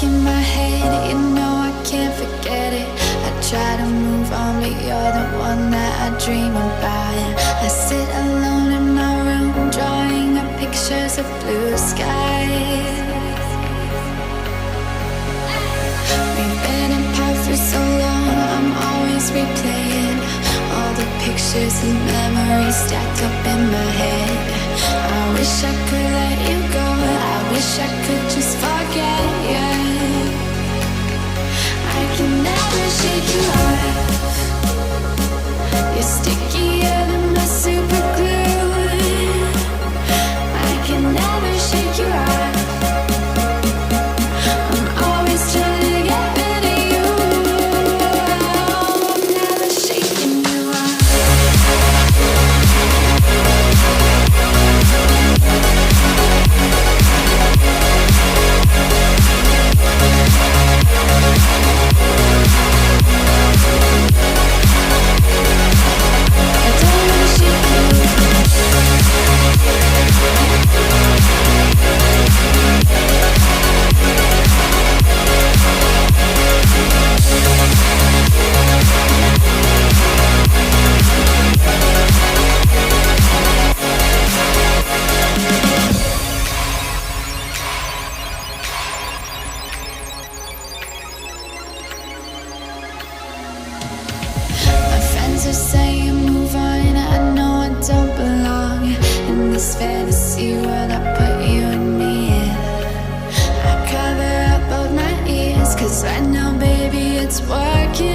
stuck in my head, you know I can't forget it. I try to move on, but you're the one that I dream about. I sit alone in my room, drawing up pictures of blue skies. We've been apart for so long, I'm always replaying all the pictures and memories stacked up in my head. I wish I could let you go, I wish I could just forget you. I can never shake you off. You're stickier than my super glue. I can never shake you off. I'm always trying to get rid of you. I'm never shaking you off. Are saying move on, I know I don't belong in this fantasy world I put you and me in. I cover up both my ears, cause I know baby it's working.